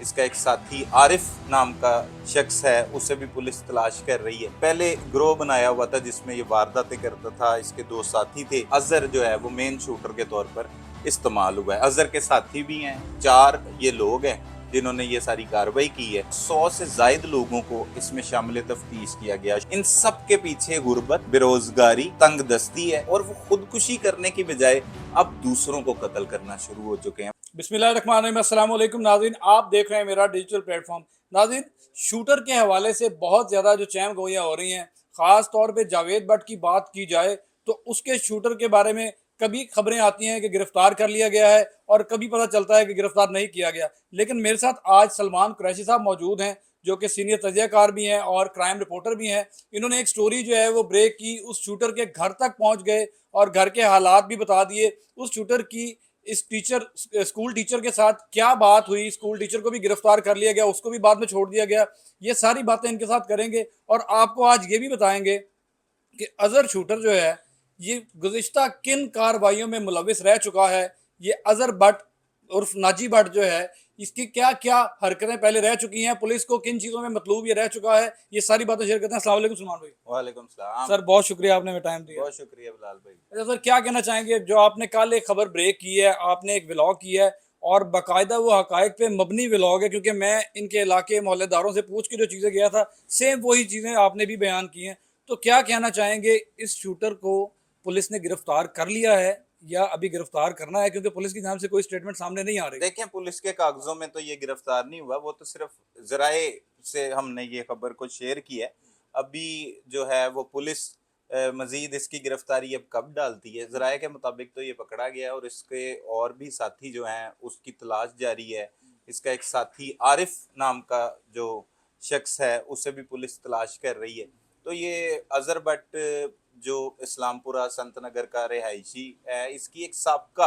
इसका एक साथी आरिफ नाम का शख्स है, उसे भी पुलिस तलाश कर रही है। पहले गिरोह बनाया हुआ था जिसमें ये वारदातें करता था। इसके दो साथी थे। अजहर जो है वो मेन शूटर के तौर पर इस्तेमाल हुआ है। अजहर के साथी भी हैं, 4 ये लोग हैं जिन्होंने ये सारी कार्रवाई की है। 100 से ज्यादा लोगों को इसमें शामिल तफ्तीश किया गया। इन सब के पीछे गुर्बत, बेरोजगारी, तंग दस्ती है और वो खुदकुशी करने की बजाय अब दूसरों को कत्ल करना शुरू हो चुके हैं। बिस्मिल्लाहिर्रहमानिर्रहीम, अस्सलाम वालेकुम नाज़रीन, आप देख रहे हैं मेरा डिजिटल प्लेटफॉर्म। नाज़रीन, शूटर के हवाले से बहुत ज़्यादा जो चहम गोइयाँ हो रही हैं, ख़ास तौर पे जावेद भट्ट की बात की जाए तो उसके शूटर के बारे में कभी खबरें आती हैं कि गिरफ्तार कर लिया गया है और कभी पता चलता है कि गिरफ्तार नहीं किया गया। लेकिन मेरे साथ आज सलमान कुरैशी साहब मौजूद हैं, जो कि सीनियर तजज़ियाकार भी हैं और क्राइम रिपोर्टर भी हैं। इन्होंने एक स्टोरी जो है वो ब्रेक की, उस शूटर के घर तक पहुँच गए और घर के हालात भी बता दिए। उस शूटर की इस टीचर स्कूल टीचर के साथ क्या बात हुई, स्कूल टीचर को भी गिरफ्तार कर लिया गया, उसको भी बाद में छोड़ दिया गया। ये सारी बातें इनके साथ करेंगे और आपको आज ये भी बताएंगे कि अजहर शूटर जो है ये गुज़िश्ता किन कार्रवाइयों में मुलविस रह चुका है। ये अजहर भट्ट उर्फ नाजी भट्ट जो है, इसकी क्या क्या हरकतें पहले रह चुकी हैं, पुलिस को किन चीज़ों में मतलूब ये रह चुका है, ये सारी बातें शेयर करते हैं। अस्सलाम वालेकुम सलमान भाई। वालेकुम सलाम। सर बहुत शुक्रिया, आपने हमें टाइम दिया। बहुत शुक्रिया बिलाल भाई। अच्छा सर, क्या कहना चाहेंगे, जो आपने कल एक खबर ब्रेक की है, आपने एक व्लॉग किया है और बाकायदा वो हकायक पे मबनी व्लॉग है, क्योंकि मैं इनके इलाके मोहल्लेदारों से पूछ के जो चीज़ें गया था सेम वही चीज़ें आपने भी बयान की हैं। तो क्या कहना चाहेंगे, इस शूटर को पुलिस ने गिरफ्तार कर लिया है या अभी गिरफ्तार करना है, क्योंकि पुलिस की जानिब से कोई स्टेटमेंट सामने नहीं आ रही। देखें, पुलिस के कागजों में तो ये गिरफ्तार नहीं हुआ, वो तो सिर्फ जराए से हमने ये खबर को शेयर की है। अभी जो है वो पुलिस मजीद इसकी गिरफ्तारी अब कब डालती है, जराए के मुताबिक तो ये पकड़ा गया है और इसके और भी साथी जो हैं उसकी तलाश जारी है। इसका एक साथी आरिफ नाम का जो शख्स है उसे भी पुलिस तलाश कर रही है। तो ये अजहर भट्ट जो इस्लामपुरा संत नगर का रिहायशी है, इसकी एक साबका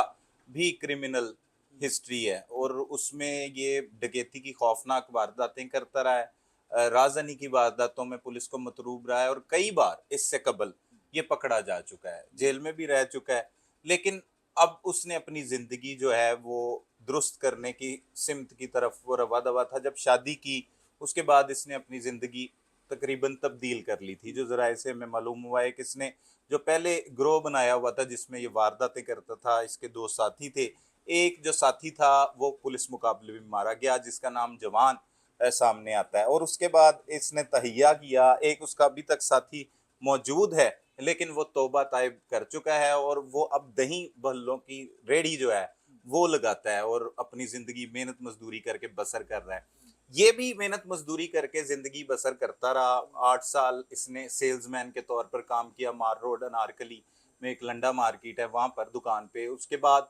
भी क्रिमिनल हिस्ट्री है और उसमें ये डकैती की खौफनाक वारदातें करता रहा है। राजधानी की वारदातों में पुलिस को मतरूब रहा है और कई बार इससे कबल ये पकड़ा जा चुका है, जेल में भी रह चुका है। लेकिन अब उसने अपनी जिंदगी जो है वो दुरुस्त करने की सिमत की तरफ वो रवा दवा था। जब शादी की उसके बाद इसने अपनी जिंदगी तकरीबन तब्दील कर ली थी। जो जराये से हमें मालूम हुआ है कि इसने जो पहले गिरोह बनाया हुआ था जिसमें ये वारदातें करता था, इसके 2 साथी थे। एक जो साथी था वो पुलिस मुकाबले में मारा गया जिसका नाम जवान सामने आता है और उसके बाद इसने तहिया किया। एक उसका अभी तक साथी मौजूद है लेकिन वो तौबा ताइब कर चुका है और वो अब दही भल्लों की रेहड़ी जो है वो लगाता है और अपनी जिंदगी मेहनत मजदूरी करके बसर कर रहा है। ये भी मेहनत मजदूरी करके जिंदगी बसर करता रहा। 8 साल इसने सेल्समैन के तौर पर काम किया। मार रोड अनारकली में एक लंडा मार्केट है, वहां पर दुकान पे। उसके बाद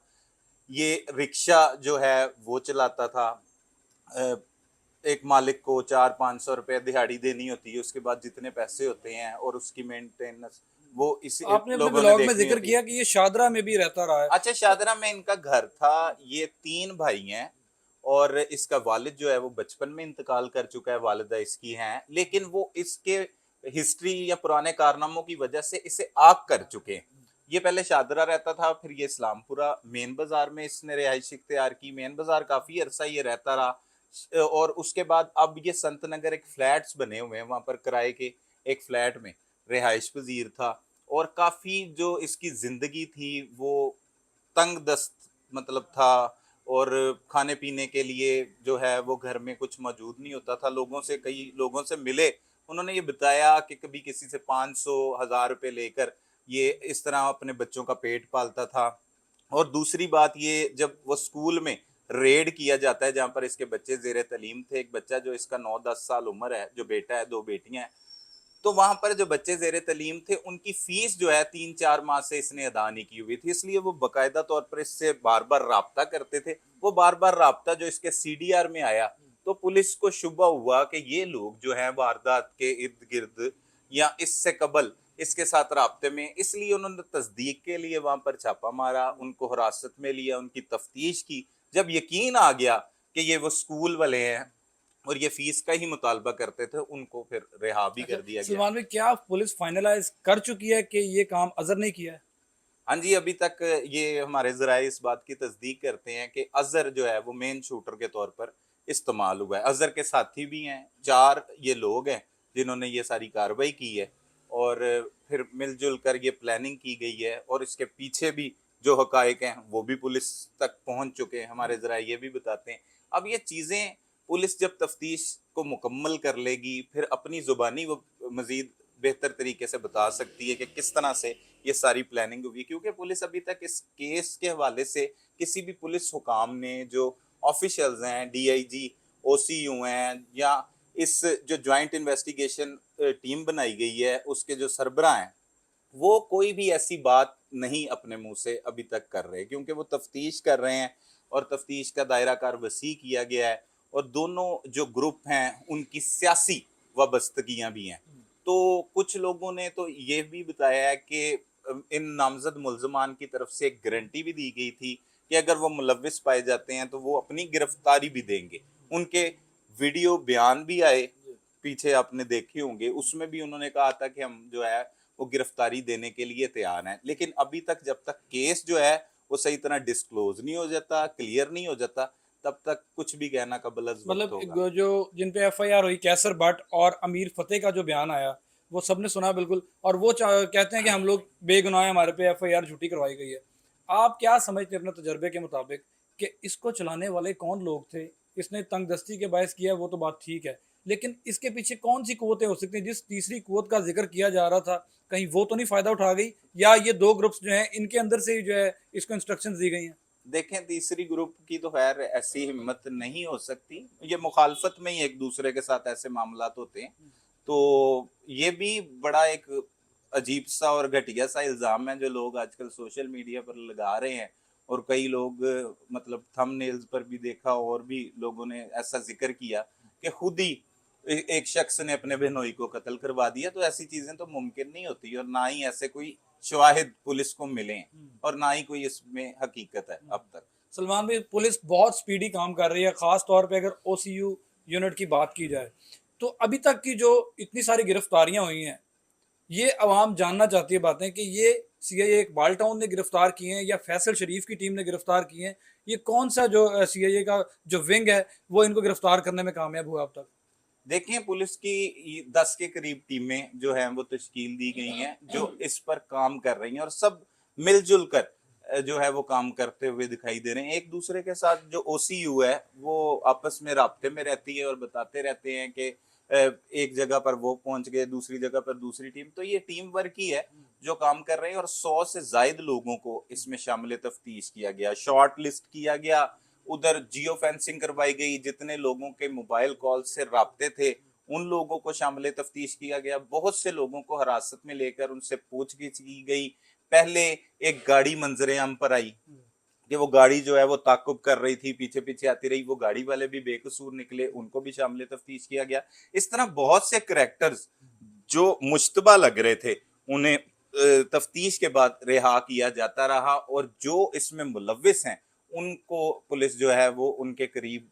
ये रिक्शा जो है वो चलाता था। एक मालिक को 400-500 रुपए दिहाड़ी देनी होती है, उसके बाद जितने पैसे होते हैं और उसकी मेंटेनेंस वो इसी आपने अपने लोगों ने व्लॉग में देखनी जिक्र होती है। किया कि ये शादरा में भी रहता रहा है। अच्छा, शादरा में इनका घर था। ये 3 भाई हैं और इसका वालिद जो है वो बचपन में इंतकाल कर चुका है, वालिदा इसकी हैं, लेकिन वो इसके हिस्ट्री या पुराने कारनामों की वजह से इसे आग कर चुके हैं। ये पहले शादरा रहता था, फिर ये इस्लामपुरा मेन बाजार में इसने रिहाइश इख्तियार की। मेन बाजार काफी अरसा ये रहता रहा और उसके बाद अब ये संत नगर एक फ्लैट्स बने हुए हैं, वहां पर किराए के एक फ्लैट में रिहाइश पजीर था और काफी जो इसकी जिंदगी थी वो तंग दस्त मतलब था और खाने पीने के लिए जो है वो घर में कुछ मौजूद नहीं होता था। लोगों से, कई लोगों से मिले, उन्होंने ये बताया कि कभी किसी से 500-1000 रुपए लेकर ये इस तरह अपने बच्चों का पेट पालता था। और दूसरी बात, ये जब वो स्कूल में रेड किया जाता है जहाँ पर इसके बच्चे जेर तलीम थे, एक बच्चा जो इसका 9-10 साल उम्र है, जो बेटा है, 2 बेटियां हैं, तो वहां पर जो बच्चे जेरे तलीम थे उनकी फीस जो है 3-4 माह से इसने अदा नहीं की हुई थी, इसलिए वो बाकायदा तौर पर इससे बार बार राब्ता करते थे। वो बार बार राब्ता जो इसके सीडीआर में आया तो पुलिस को शुबा हुआ कि ये लोग जो है वारदात के इर्द गिर्द या इससे कबल इसके साथ राब्ते में, इसलिए उन्होंने तस्दीक के लिए वहां पर छापा मारा, उनको हिरासत में लिया, उनकी तफ्तीश की। जब यकीन आ गया कि ये वो स्कूल वाले हैं और ये फीस का ही मुतालबा करते थे, उनको फिर रिहा भी अच्छा कर दिया गया। सलमान भाई, क्या पुलिस फाइनलाइज कर चुकी है कि ये काम अजहर ने किया है? हाँ जी, अभी तक ये हमारे ज़राए इस बात की तस्दीक करते हैं कि अज़हर जो है वो मेन शूटर के तौर पर इस्तेमाल हुआ है। अजहर के साथी भी हैं, 4 ये लोग हैं जिन्होंने ये सारी कार्रवाई की है और फिर मिलजुल कर ये प्लानिंग की गई है और इसके पीछे भी जो हकायक हैं वो भी पुलिस तक पहुंच चुके हैं, हमारे ज़रा ये भी बताते हैं। अब ये चीज़ें पुलिस जब तफ्तीश को मुकम्मल कर लेगी फिर अपनी ज़ुबानी वो मज़ीद बेहतर तरीके से बता सकती है कि किस तरह से ये सारी प्लानिंग हुई, क्योंकि पुलिस अभी तक इस केस के हवाले से किसी भी पुलिस हुकाम ने, जो ऑफिशियल्स हैं, डीआईजी, ओसीयू हैं, या इस जो ज्वाइंट इन्वेस्टिगेशन टीम बनाई गई है उसके जो सरबराह हैं, वो कोई भी ऐसी बात नहीं अपने मुंह से अभी तक कर रहे, क्योंकि वो तफ्तीश कर रहे हैं और तफ्तीश का दायरा कार वसी किया गया है और दोनों जो ग्रुप हैं उनकी सियासी वाबस्तगियां भी हैं। तो कुछ लोगों ने तो ये भी बताया है कि इन नामजद मुल्जमान की तरफ से एक गारंटी भी दी गई थी कि अगर वो मुलविस पाए जाते हैं तो वो अपनी गिरफ्तारी भी देंगे। उनके वीडियो बयान भी आए, पीछे आपने देखे होंगे, उसमें भी उन्होंने कहा था कि हम जो है वो गिरफ्तारी देने के लिए तैयार हैं। लेकिन अभी तक जब तक केस जो है वो सही तरह डिस्क्लोज नहीं हो जाता, क्लियर नहीं हो जाता, तब तक कुछ भी कहना कबल अज़ वक्त मतलब होगा। जो जिन पे एफआईआर हुई, कैसर भट्ट और अमीर फतेह का जो बयान आया, वो सबने सुना बिल्कुल, और वो कहते हैं कि हम लोग बेगुनाह हैं, हमारे पे एफआईआर झूठी करवाई गई है। आप क्या समझते हैं अपने तजर्बे के मुताबिक कि इसको चलाने वाले कौन लोग थे? इसने तंगदस्ती के बायस किया, वो तो बात ठीक है, लेकिन इसके पीछे कौन सी कुव्वतें हो सकती हैं? जिस तीसरी कुव्वत का जिक्र किया जा रहा था, कहीं वो तो नहीं फायदा उठा गई, या ये दो ग्रुप्स जो हैं इनके अंदर से ही जो है इसको इंस्ट्रक्शंस दी गई हैं? देखें, तीसरी ग्रुप की तो खैर ऐसी हिम्मत नहीं हो सकती, ये मुखालफत में ही एक दूसरे के साथ ऐसे मामलात होते हैं। तो ये भी बड़ा एक अजीब सा और घटिया सा इल्ज़ाम है जो लोग आजकल सोशल मीडिया पर लगा रहे हैं, और कई लोग मतलब थंबनेल्स पर भी देखा और भी लोगों ने ऐसा जिक्र किया कि खुद ही एक शख्स ने अपने बहनोई को कत्ल करवा दिया। तो ऐसी चीज़ें तो मुमकिन नहीं होती और ना ही ऐसे कोई शवाहिद पुलिस को मिले हैं और ना ही कोई इसमें हकीकत है अब तक। सलमान भाई, पुलिस बहुत स्पीडी काम कर रही है, खास तौर पे अगर ओसीयू यूनिट की बात की जाए, तो अभी तक की जो इतनी सारी गिरफ्तारियां हुई हैं, ये अवाम जानना चाहती है बातें कि ये सीआईए इकबाल टाउन ने गिरफ्तार किए हैं या फैसल शरीफ की टीम ने गिरफ्तार किए हैं? ये कौन सा जो सीआईए का जो विंग है वो इनको गिरफ्तार करने में कामयाब हुआ अब तक? देखिए, पुलिस की 10 के करीब टीमें जो हैं वो तश्कील दी गई हैं जो इस पर काम कर रही हैं और सब मिलजुल कर जो है वो काम करते हुए दिखाई दे रहे हैं। एक दूसरे के साथ जो ओसीयू है वो आपस में राब्ते में रहती है और बताते रहते हैं कि एक जगह पर वो पहुंच गए, दूसरी जगह पर दूसरी टीम। तो ये टीम वर्क ही है जो काम कर रहे हैं और 100 से जायद लोगों को इसमें शामिल तफ्तीश किया गया, शॉर्ट लिस्ट किया गया, उधर जियो फेंसिंग करवाई गई, जितने लोगों के मोबाइल कॉल से राब्ते थे उन लोगों को शामिल तफ्तीश किया गया, बहुत से लोगों को हिरासत में लेकर उनसे पूछगिछ की गई। पहले एक गाड़ी मंजरे आम पर आई कि वो गाड़ी जो है वो ताकुब कर रही थी, पीछे पीछे आती रही, वो गाड़ी वाले भी बेकसूर निकले, उनको भी शामिल तफ्तीश किया गया। इस तरह बहुत से करैक्टर्स जो मुश्तबा लग रहे थे उन्हें तफ्तीश के बाद रिहा किया जाता रहा और जो इसमें मुलविस हैं उनको पुलिस जो है वो उनके करीब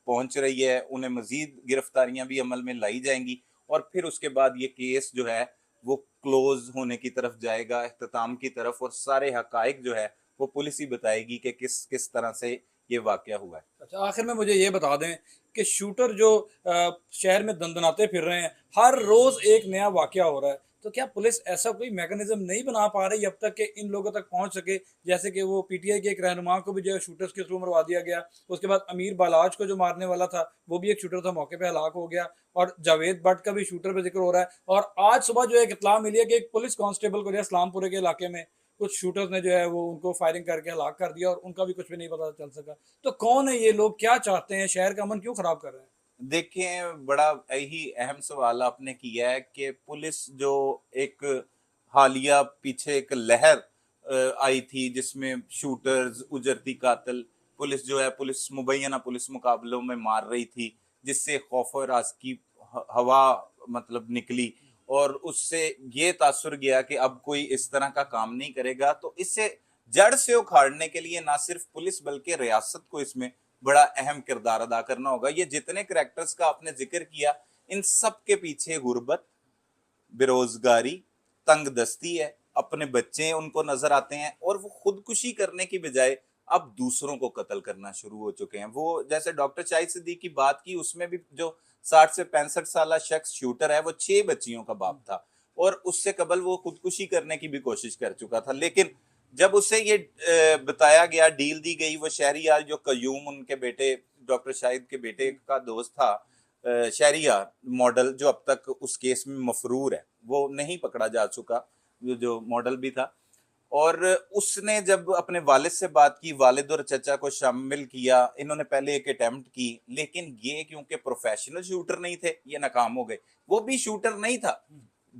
पहुंच रही है, उन्हें मजीद गिरफ्तारियां भी अमल में लाई जाएंगी और फिर उसके बाद ये केस जो है वो क्लोज होने की तरफ जाएगा, इख्तिताम की तरफ, और सारे हकायक जो है वो पुलिस ही बताएगी कि किस किस तरह से ये वाकया हुआ है। अच्छा, आखिर में मुझे ये बता दें कि शूटर जो शहर में दंदनाते फिर रहे हैं, हर रोज एक नया वाकया हो रहा है, तो क्या पुलिस ऐसा कोई मैकेनिज्म नहीं बना पा रही अब तक कि इन लोगों तक पहुंच सके? जैसे कि वो पीटीआई के एक रहनुमा को भी जो है शूटर्स के थ्रू मरवा दिया गया, उसके बाद अमीर बालाज को जो मारने वाला था वो भी एक शूटर था, मौके पे हलाक हो गया, और जावेद भट्ट का भी शूटर पे जिक्र हो रहा है। और आज सुबह जो एक इत्तला मिली है कि एक पुलिस कांस्टेबल को जो है इस्लामपुरे के इलाके में कुछ शूटर्स ने जो है वो उनको फायरिंग करके हलाक कर दिया और उनका भी कुछ भी नहीं पता चल सका। तो कौन है ये लोग, क्या चाहते हैं, शहर का अमन क्यों खराब कर रहे हैं? देखें, बड़ा ही अहम सवाल आपने किया है कि पुलिस जो एक हालिया पीछे एक लहर आई थी जिसमें शूटर्स, उजरती कातिल, पुलिस जो है पुलिस मुबैना पुलिस मुकाबलों में मार रही थी, जिससे खौफ और राज की हवा मतलब निकली और उससे ये तासुर गया कि अब कोई इस तरह का काम नहीं करेगा। तो इससे जड़ से उखाड़ने के लिए ना सिर्फ पुलिस बल्कि रियासत को इसमें बड़ा अहम किरदार अदा करना होगा। ये जितने करैक्टर्स का आपने जिक्र किया, इन सब के पीछे गुर्बत, बेरोजगारी, तंग दस्ती है, अपने बच्चे उनको नजर आते हैं और वो खुदकुशी करने की बजाय अब दूसरों को कत्ल करना शुरू हो चुके हैं। वो जैसे डॉक्टर शाहिद सिद्दीकी की बात की, उसमें भी जो 60 से 65 साल शख्स शूटर है वो 6 बच्चियों का बाप था और उससे कबल वो खुदकुशी करने की भी कोशिश कर चुका था। लेकिन जब उसे ये बताया गया, डील दी गई, वो शहरियार जो कयूम उनके बेटे डॉक्टर शाहिद के बेटे का दोस्त था, शहरियार मॉडल जो अब तक उस केस में मफरूर है, वो नहीं पकड़ा जा चुका, जो मॉडल भी था। और उसने जब अपने वालिद से बात की, वालिद और चचा को शामिल किया, इन्होंने पहले एक अटेम्प्ट की, लेकिन ये क्योंकि प्रोफेशनल शूटर नहीं थे, ये नाकाम हो गए। वो भी शूटर नहीं था,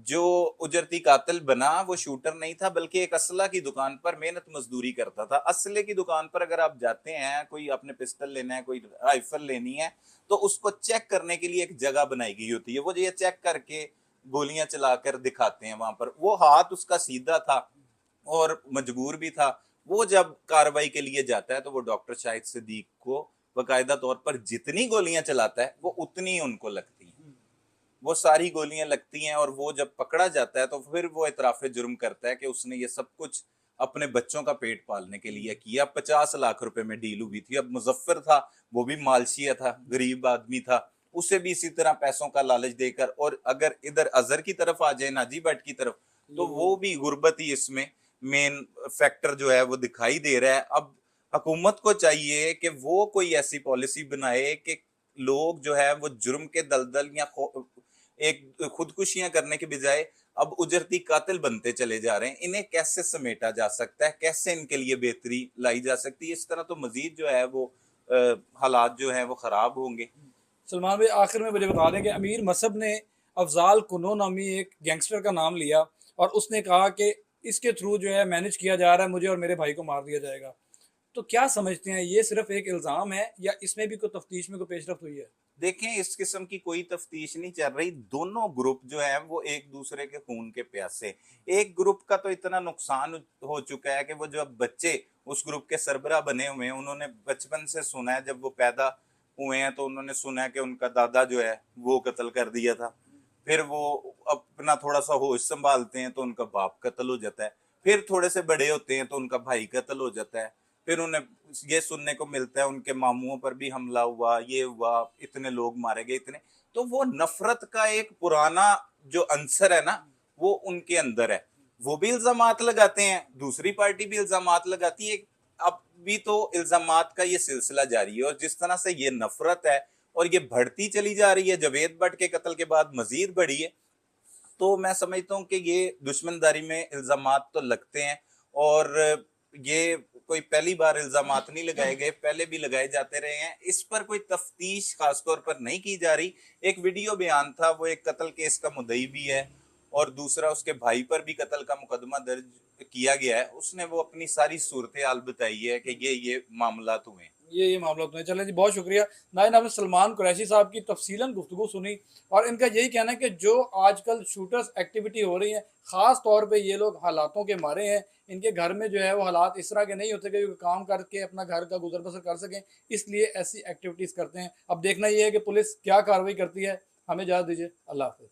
जो उजरती कातिल बना वो शूटर नहीं था, बल्कि एक असला की दुकान पर मेहनत मजदूरी करता था। असले की दुकान पर अगर आप जाते हैं, कोई आपने पिस्टल लेना है, कोई राइफल लेनी है, तो उसको चेक करने के लिए एक जगह बनाई गई होती है। वो ये चेक करके गोलियां चलाकर दिखाते हैं वहां पर। वो हाथ उसका सीधा था और मजबूर भी था। वो जब कार्रवाई के लिए जाता है तो वो डॉक्टर शाहिद सिद्दीक को बाकायदा तौर पर जितनी गोलियां चलाता है वो उतनी ही उनको लगती हैं, वो सारी गोलियां लगती हैं। और वो जब पकड़ा जाता है तो फिर वो इतराफे जुर्म करता है कि उसने ये सब कुछ अपने बच्चों का पेट पालने के लिए किया। 50 लाख रुपए में डील हुई थी। अब मुजफ्फर था, वो भी मालशिया था, गरीब आदमी था, उसे भी इसी तरह पैसों का लालच देकर, और अगर इधर अजहर की तरफ आ जाए, नाजी भट्ट की तरफ, तो वो भी गुर्बत ही इसमें मेन फैक्टर जो है वो दिखाई दे रहा है। अब हुकूमत को चाहिए कि वो कोई ऐसी पॉलिसी बनाए कि लोग जो है वो जुर्म के दलदल या एक खुदकुशियां करने के बजाय अब उजरती कातिल बनते चले जा रहे हैं। इन्हें कैसे समेटा जा सकता है, कैसे इनके लिए बेहतरी लाई जा सकती है? इस तरह तो मजीद जो है वो हालात जो है वो खराब होंगे। सलमान भाई, आखिर में मुझे बता दें कि अमीर मसहब ने अफजाल कुनो नामी एक गैंगस्टर का नाम लिया और उसने कहा कि इसके थ्रू जो है मैनेज किया जा रहा है, मुझे और मेरे भाई को मार दिया जाएगा। तो क्या समझते हैं, ये सिर्फ एक इल्ज़ाम है या इसमें भी कोई तफ्तीश में कोई पेशरफ्त हुई है? देखें, इस किस्म की कोई तफ्तीश नहीं चल रही। दोनों ग्रुप जो है वो एक दूसरे के खून के प्यासे। एक ग्रुप का तो इतना नुकसान हो चुका है कि वो जो बच्चे उस ग्रुप के सरबराह बने हुए हैं, उन्होंने बचपन से सुना है, जब वो पैदा हुए हैं तो उन्होंने सुना है कि उनका दादा जो है वो कत्ल कर दिया था। फिर वो अपना थोड़ा सा होश संभालते हैं तो उनका बाप कत्ल हो जाता है। फिर थोड़े से बड़े होते हैं तो उनका भाई कत्ल हो जाता है। फिर उन्हें ये सुनने को मिलता है उनके मामुओं पर भी हमला हुआ, ये हुआ, इतने लोग मारे गए, इतने। तो वो नफरत का एक पुराना जो अंसर है ना, वो उनके अंदर है। वो भी इल्जामात लगाते हैं, दूसरी पार्टी भी इल्जामात लगाती है। अब भी तो इल्जामात का ये सिलसिला जारी है, और जिस तरह से ये नफरत है और ये बढ़ती चली जा रही है, जावेद भट्ट के कत्ल के बाद मजीद बढ़ी है, तो मैं समझता हूँ कि ये दुश्मनदारी में इल्जामात तो लगते हैं। और ये कोई पहली बार इल्जामात नहीं लगाए गए, पहले भी लगाए जाते रहे हैं। इस पर कोई तफ्तीश खासतौर पर नहीं की जा रही। एक वीडियो बयान था, वो एक कत्ल केस का मुद्दई भी है, और दूसरा उसके भाई पर भी कत्ल का मुकदमा दर्ज किया गया है। उसने वो अपनी सारी सूरत हाल बताई है कि ये मामलात हुए हैं। ये मामला तो नहीं। चलें जी, बहुत शुक्रिया नाज़रीन, आपने सलमान कुरैशी साहब की तफसीलन गुफ्तगू सुनी और इनका यही कहना है कि जो आजकल शूटर्स एक्टिविटी हो रही है, ख़ास तौर पे ये लोग हालातों के मारे हैं। इनके घर में जो है वो हालात इस तरह के नहीं होते कि काम करके अपना घर का गुजर बसर कर सकें, इसलिए ऐसी एक्टिविटीज़ करते हैं। अब देखना ये है कि पुलिस क्या कार्रवाई करती है। हमें इजाज़त दीजिए, अल्लाह हाफ़िज़।